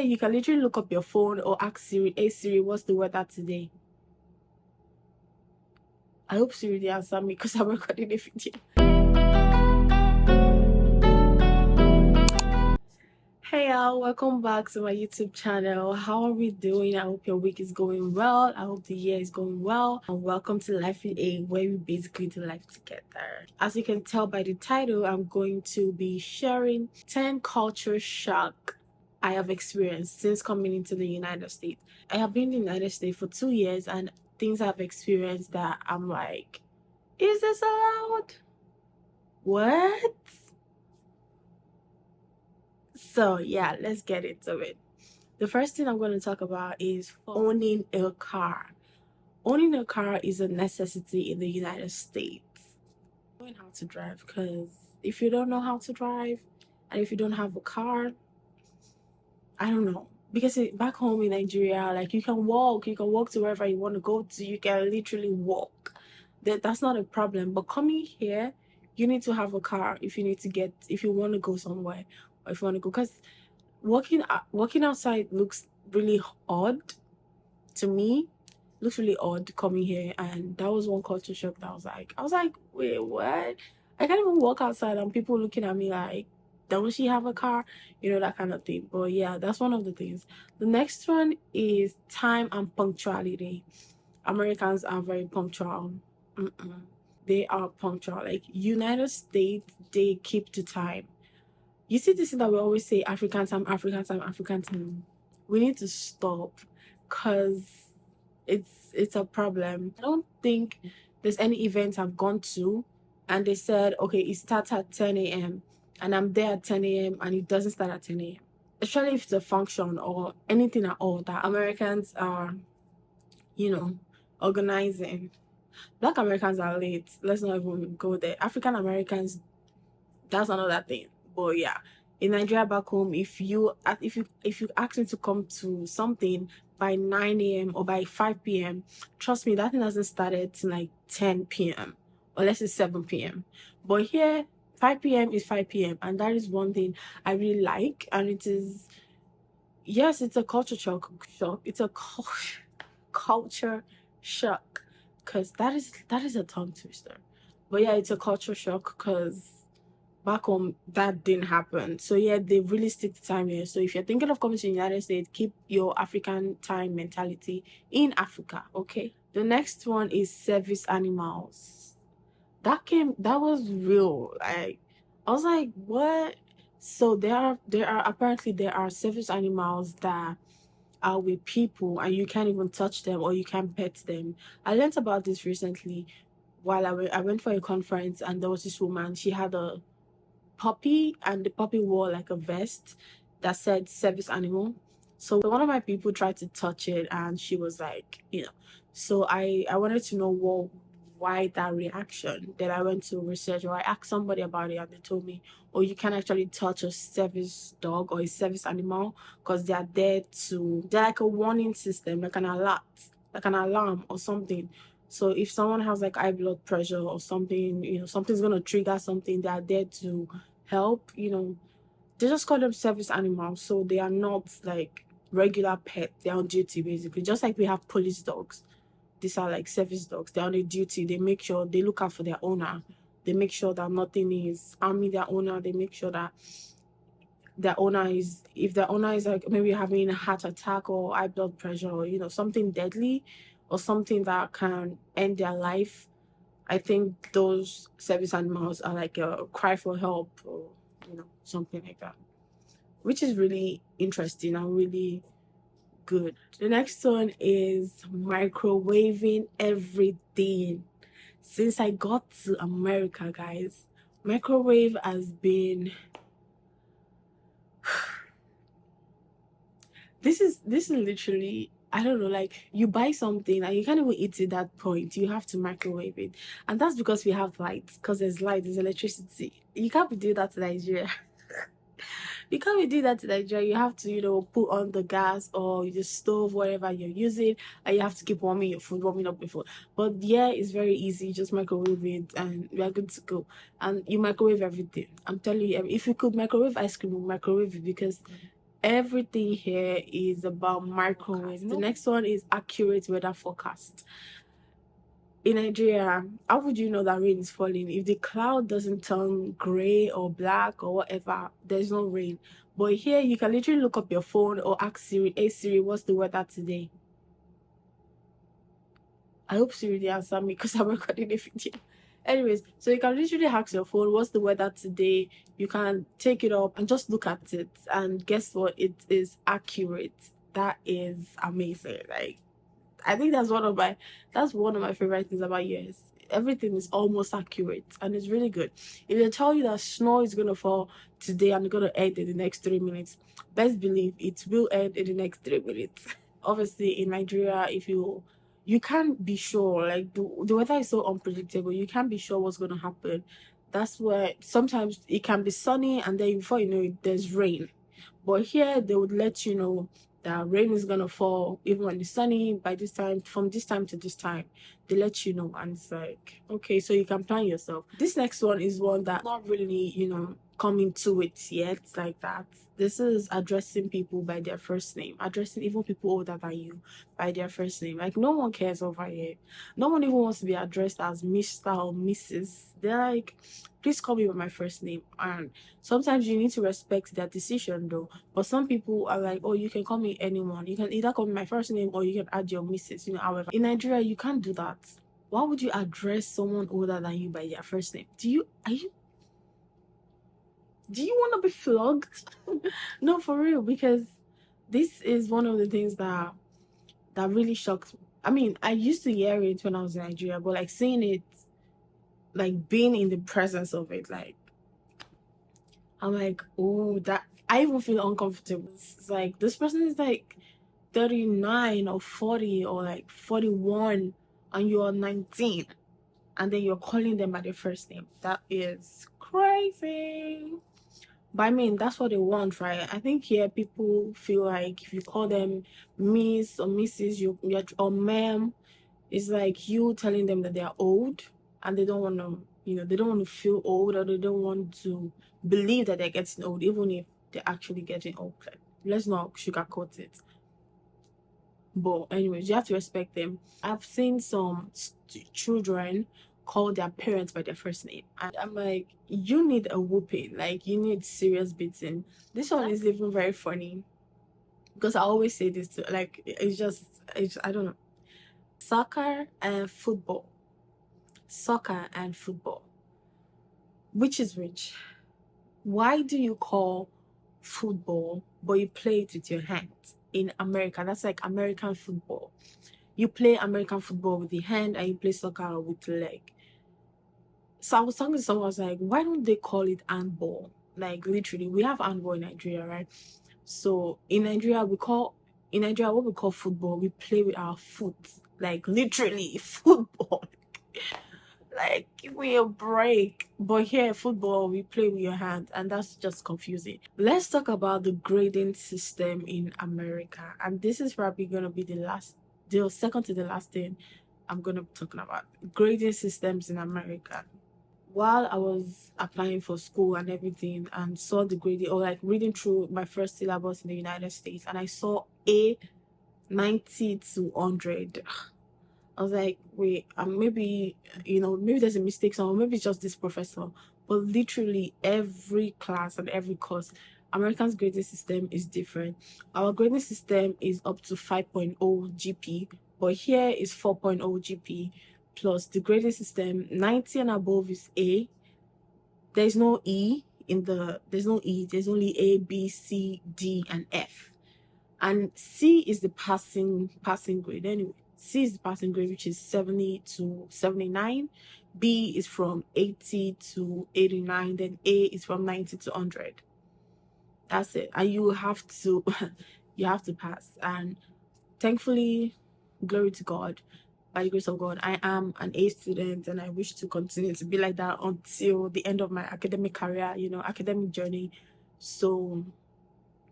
you can literally look up your phone or ask Siri, hey Siri, what's the weather today? I hope Siri didn't answer me because I'm recording a video. Hey y'all, welcome back to my YouTube channel. How are we doing? I hope your week is going well. I hope the year is going well. And welcome to Life in A, where we basically do life together. As you can tell by the title, I'm going to be sharing 10 culture shock I have experienced since coming into the United States. I have been in the United States for 2 years, and things I've experienced that I'm like, is this allowed? What? So yeah, let's get into it. The first thing I'm going to talk about is owning a car. Owning a car is a necessity in the United States. Knowing how to drive, because if you don't know how to drive and if you don't have a car, I don't know. Because back home in Nigeria, like you can walk to wherever you want to go to. You can literally walk. That's not a problem. But coming here, you need to have a car if you want to go somewhere, or if you want to go, because walking outside looks really odd to me. Looks really odd coming here, and that was one culture shock that I was like, wait, what? I can't even walk outside and people looking at me like, don't she have a car? You know, that kind of thing. But yeah, that's one of the things. The next one is time and punctuality. Americans are very punctual. They are punctual. Like United States, they keep to time. You see this thing that we always say, African time, African time, African time. We need to stop, because it's a problem. I don't think there's any event I've gone to and they said, okay, it starts at 10 a.m. and I'm there at 10 a.m. and it doesn't start at 10 a.m. Especially if it's a function or anything at all that Americans are, organizing. Black Americans are late. Let's not even go there. African Americans, that's another thing. But yeah, in Nigeria back home, if you ask me to come to something by 9 a.m. or by 5 p.m, trust me, that thing hasn't started till like 10 p.m. unless it's 7 p.m. But here, 5 p.m. is 5 p.m. and that is one thing I really like. And it is, yes, it's a culture shock. It's a culture shock, because that is a tongue twister. But yeah, it's a culture shock because back home that didn't happen. So yeah, they really stick to time here. So if you're thinking of coming to the United States, keep your African time mentality in Africa, okay? The next one is service animals. That was real. Like, I was like, what? So there are apparently there are service animals that are with people and you can't even touch them or you can't pet them. I learned about this recently while I went for a conference, and there was this woman. She had a puppy, and the puppy wore like a vest that said service animal. So one of my people tried to touch it and she was like, so I wanted to know why that reaction. Then I went to research, or I asked somebody about it and they told me, oh, you can actually touch a service dog or a service animal because they're like a warning system, like an alarm or something. So if someone has like high blood pressure or something, something's gonna trigger something, they are there to help. They just call them service animals, so they are not like regular pets. They're on duty basically, just like we have police dogs. These are like service dogs. They're on a duty. They make sure they look out for their owner. They make sure that nothing is harming their owner. They make sure that if their owner is like maybe having a heart attack or high blood pressure, or something deadly or something that can end their life, I think those service animals are like a cry for help, or something like that, which is really interesting and really good. The next one is microwaving everything. Since I got to America, guys, microwave has been this is literally, I don't know, like you buy something and you can't even eat it that point. You have to microwave it. And that's because we have lights, because there's light, there's electricity. You can't be doing that to Nigeria. You can't be doing that to Nigeria. You have to, put on the gas or the stove, whatever you're using, and you have to keep warming up your food. But yeah, it's very easy. Just microwave it and we are good to go. And you microwave everything. I'm telling you, if you could microwave ice cream, microwave it, because Everything here is about microwaves. The next one is accurate weather forecast. In Nigeria, how would you know that rain is falling? If the cloud doesn't turn gray or black or whatever, there's no rain. But here, you can literally look up your phone or ask Siri, hey Siri, what's the weather today? I hope Siri did answer me because I'm recording a video. Anyways, so you can literally ask your phone, what's the weather today? You can take it up and just look at it. And guess what? It is accurate. That is amazing. Like, I think that's one of my favorite things about US. Everything is almost accurate and it's really good. If they tell you that snow is gonna fall today and it's gonna end in the next 3 minutes, best believe it will end in the next 3 minutes. Obviously, in Nigeria, if you can't be sure, like the weather is so unpredictable, you can't be sure what's gonna happen. That's where sometimes it can be sunny and then before you know it, there's rain. But here they would let you know that rain is gonna fall even when it's sunny by this time, from this time to this time. They let you know, and it's like, okay, so you can plan yourself. This next one is one that not really, coming to it yet like that. This is addressing people by their first name, addressing even people older than you by their first name. Like, no one cares over here. No one even wants to be addressed as Mr. or Mrs. They're like, please call me by my first name. And sometimes you need to respect their decision though. But some people are like, oh, you can call me anyone. You can either call me my first name or you can add your Mrs. However, in Nigeria, you can't do that. Why would you address someone older than you by their first name? Do you want to be flogged? No, for real, because this is one of the things that really shocked me. I mean, I used to hear it when I was in Nigeria, but like seeing it, like being in the presence of it, like I'm like, oh, that I even feel uncomfortable. It's like this person is like 39 or 40 or like 41 and you're 19 and then you're calling them by their first name. That is crazy. But I mean, that's what they want, right? I think here people feel like if you call them Miss or Mrs. Or Ma'am, it's like you telling them that they are old and they don't want to, they don't want to feel old or they don't want to believe that they're getting old, even if they're actually getting old. Like, let's not sugarcoat it. But anyways, you have to respect them. I've seen some children call their parents by their first name, and I'm like, you need a whooping. Like, you need serious beating. This one is even very funny because I always say this to, like, it's I don't know. Soccer and football. Soccer and football. Which is which? Why do you call football but you play it with your hands? In America, that's like American football. You play American football with the hand and you play soccer with the leg. So I was talking to someone, I was like, why don't they call it handball? Like, literally, we have handball in Nigeria, right? So in Nigeria, what we call football, we play with our foot. Like, literally, football. Like, give me a break. But here, football, we play with your hand, and that's just confusing. Let's talk about the grading system in America. And this is probably going to be the second to the last thing I'm going to be talking about. Grading systems in America. While I was applying for school and everything and saw the grading, or like reading through my first syllabus in the United States, and I saw A 90 to 100. I was like, wait, maybe, maybe there's a mistake somewhere, maybe it's just this professor. But literally every class and every course, American's grading system is different. Our grading system is up to 5.0 GP, but here is 4.0 GP. Plus the grading system, 90 and above is A. There's no E there's only A, B, C, D, and F. And C is the passing grade. Anyway, C is the passing grade, which is 70 to 79. B is from 80 to 89. Then A is from 90 to 100. That's it. And you have to pass. And thankfully, glory to God, by the grace of God, I am an A student and I wish to continue to be like that until the end of my academic career, academic journey. So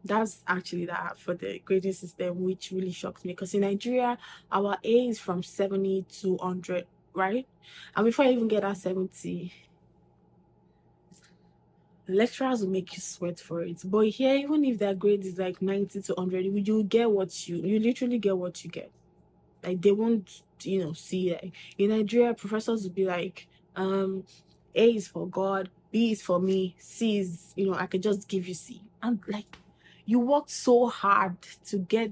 that's actually that for the grading system, which really shocks me because in Nigeria, our A is from 70 to 100, right? And before I even get that 70, lecturers will make you sweat for it. But here, even if their grade is like 90 to 100, you get what you literally get what you get. Like, they won't, see, like, in Nigeria, professors will be like, A is for God, B is for me, C is, I could just give you C. And like, you worked so hard to get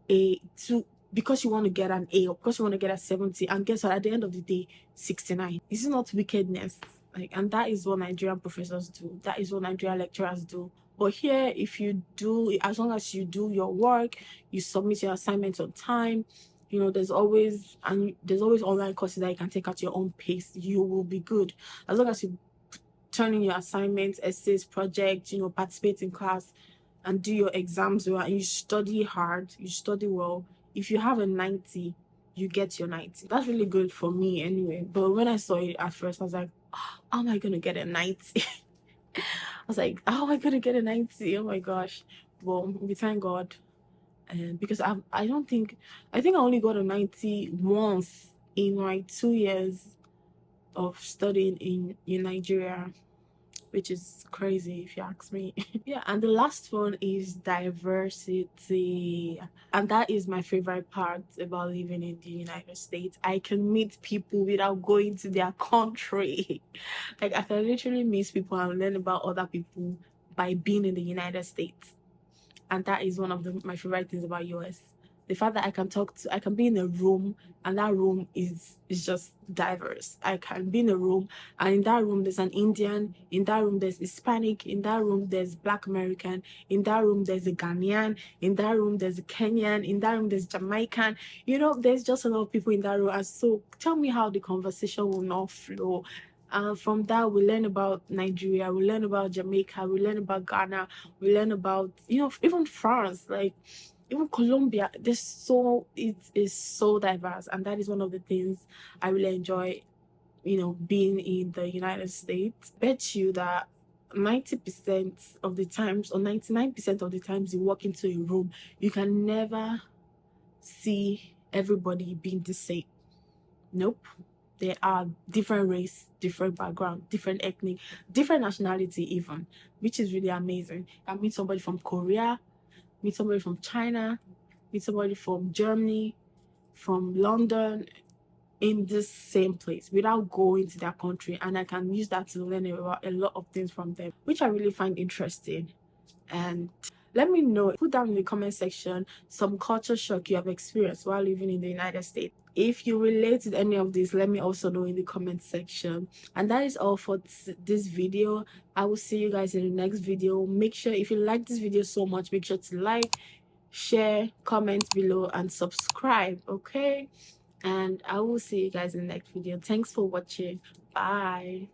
because you want to get an A, or because you want to get a 70, and guess what, at the end of the day, 69. This is not wickedness. Like, and that is what Nigerian professors do, that is what Nigerian lecturers do. But here, if you do, as long as you do your work, you submit your assignments on time, there's always online courses that you can take at your own pace. You will be good as long as you turn in your assignments, essays, projects, participate in class and do your exams well, and you study hard, you study well. If you have a 90, you get your 90. That's really good for me anyway. But when I saw it at first, I was like, how am I gonna get a 90? I was like, how am I gonna get a 90? Oh my gosh. Well, we thank God. And because I think I only got a 90 once in like 2 years of studying in Nigeria, which is crazy if you ask me. Yeah, and the last one is diversity. And that is my favorite part about living in the United States. I can meet people without going to their country. Like, I can literally meet people and learn about other people by being in the United States. And that is one of my favorite things about US. The fact that I can be in a room, and that room is just diverse. I can be in a room, and in that room there's an Indian, in that room there's Hispanic, in that room there's Black American, in that room there's a Ghanaian, in that room there's a Kenyan, in that room there's Jamaican. There's just a lot of people in that room. And so tell me how the conversation will not flow. And from that, we learn about Nigeria, we learn about Jamaica, we learn about Ghana, we learn about, even France, like even Colombia. It is so diverse. And that is one of the things I really enjoy, being in the United States. Bet you that 90% of the times, or 99% of the times you walk into a room, you can never see everybody being the same. Nope. There are different race, different background, different ethnic, different nationality even, which is really amazing. I meet somebody from Korea, meet somebody from China, meet somebody from Germany, from London, in this same place without going to their country, and I can use that to learn about a lot of things from them, which I really find interesting. And let me know, put down in the comment section some culture shock you have experienced while living in the United States. If you relate to any of this, let me also know in the comment section. And that is all for this video. I will see you guys in the next video. Make sure, if you like this video so much, make sure to like, share, comment below, and subscribe. Okay, and I will see you guys in the next video. Thanks for watching. Bye.